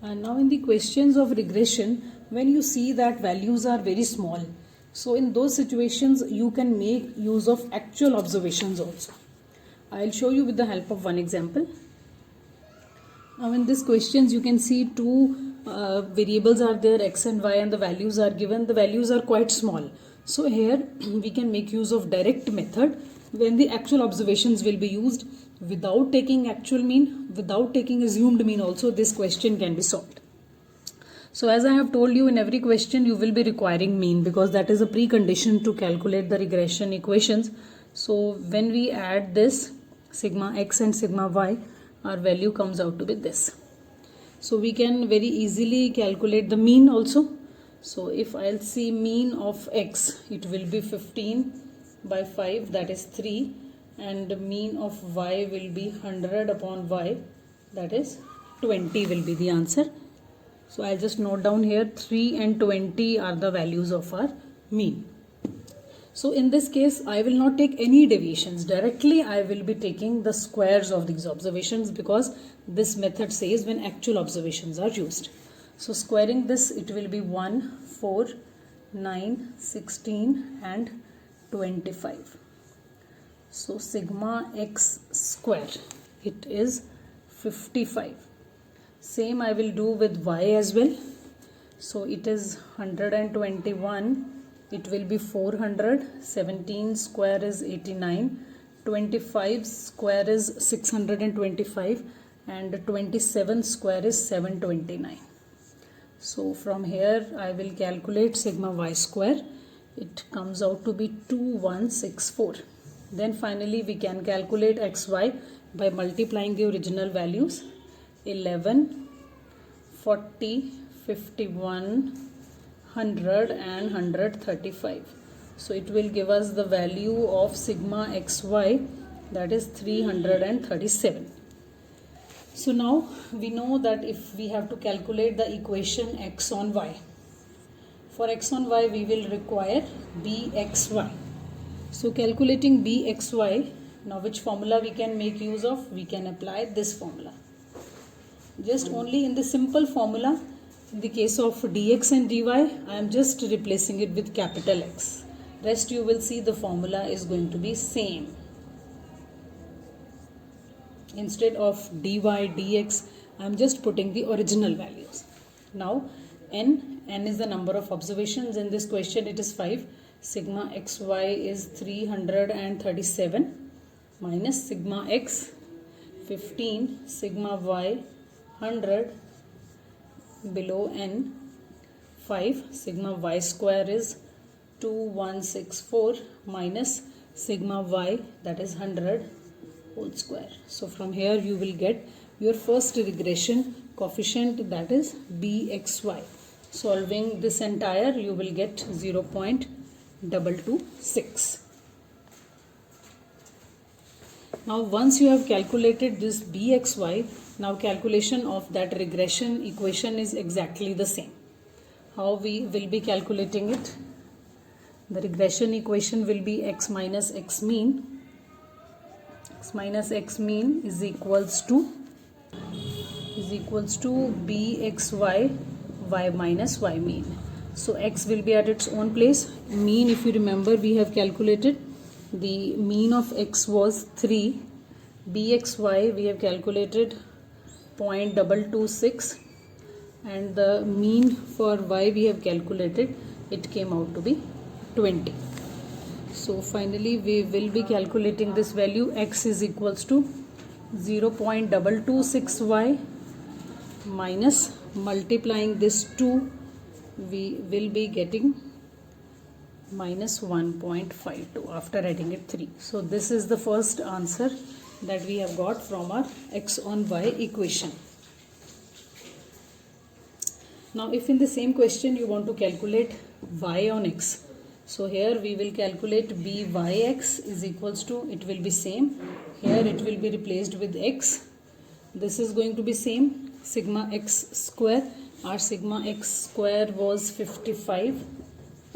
And now in the questions of regression, when you see that values are very small, so in those situations you can make use of actual observations also. I'll show you with the help of one example. Now in these questions you can see two variables are there, x and y, and the values are given. The values are quite small. So here we can make use of direct method when the actual observations will be used without taking actual mean, without taking assumed mean also. This question can be solved. So as I have told you, in every question you will be requiring mean because that is a precondition to calculate the regression equations. So when we add this sigma x and sigma y, our value comes out to be this. So we can very easily calculate the mean also. So if I'll see mean of x, it will be 15 by 5, that is 3, and mean of y will be 100 upon y, that is 20 will be the answer. So I'll just note down here 3 and 20 are the values of our mean. So in this case, I will not take any deviations. Directly I will be taking the squares of these observations because this method says when actual observations are used. So squaring this, it will be 1, 4, 9, 16 and 25. So sigma x square, it is 55. Same I will do with y as well. So it is 121. It will be 400, 17 square is 89, 25 square is 625 and 27 square is 729. So from here I will calculate sigma y square. It comes out to be 2164. Then finally we can calculate xy by multiplying the original values. 11, 40, 51, 100 and 135. So it will give us the value of sigma xy, that is 337. So now we know that if we have to calculate the equation x on y, for x on y we will require bxy. So calculating bxy, now which formula we can make use of? We can apply this formula. Just only in the simple formula, in the case of dx and dy, I am just replacing it with capital X. Rest you will see the formula is going to be same. Instead of dy, dx, I am just putting the original values. Now n is the number of observations. In this question it is 5. Sigma xy is 337 minus sigma x 15, sigma y 100, below n 5, sigma y square is 2164 minus sigma y, that is 100 whole square. So from here you will get your first regression coefficient, that is bxy. Solving this entire you will get 0.226. Now once you have calculated this bxy, now calculation of that regression equation is exactly the same. How we will be calculating it? The regression equation will be x minus x mean. X minus x mean is equals to bxy y minus y mean. So x will be at its own place. Mean, if you remember, we have calculated the mean of x was 3. bxy we have calculated 0.226 and the mean for y we have calculated, it came out to be 20. So finally we will be calculating this value. X is equals to 0.226y minus multiplying this 2, we will be getting minus 1.52 after adding it 3. So this is the first answer that we have got from our x on y equation. Now if in the same question you want to calculate y on x, so here we will calculate byx is equals to, it will be same. Here it will be replaced with x. This is going to be same, sigma x square. Our sigma x square was 55.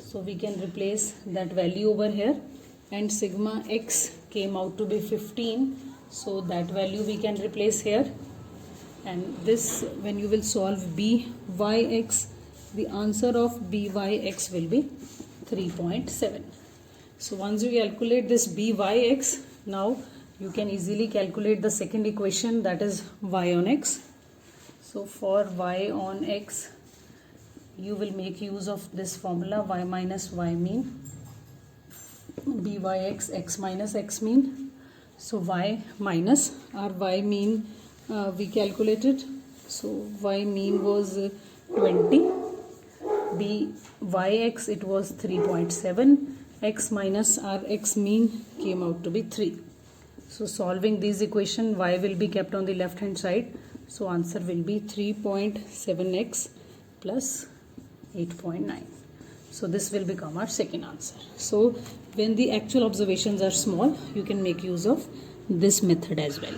So we can replace that value over here, and sigma x came out to be 15. So that value we can replace here. and this, when you will solve byx, the answer of byx will be 3.7. So once you calculate this byx, now you can easily calculate the second equation, that is y on x. So for y on x, you will make use of this formula, y minus y mean, byx, x minus x mean. So y minus our y mean we calculated. So y mean was 20, byx it was 3.7, x minus our x mean came out to be 3. So solving this equation, y will be kept on the left hand side. So answer will be 3.7x plus 8.9. So this will become our second answer. So when the actual observations are small, you can make use of this method as well.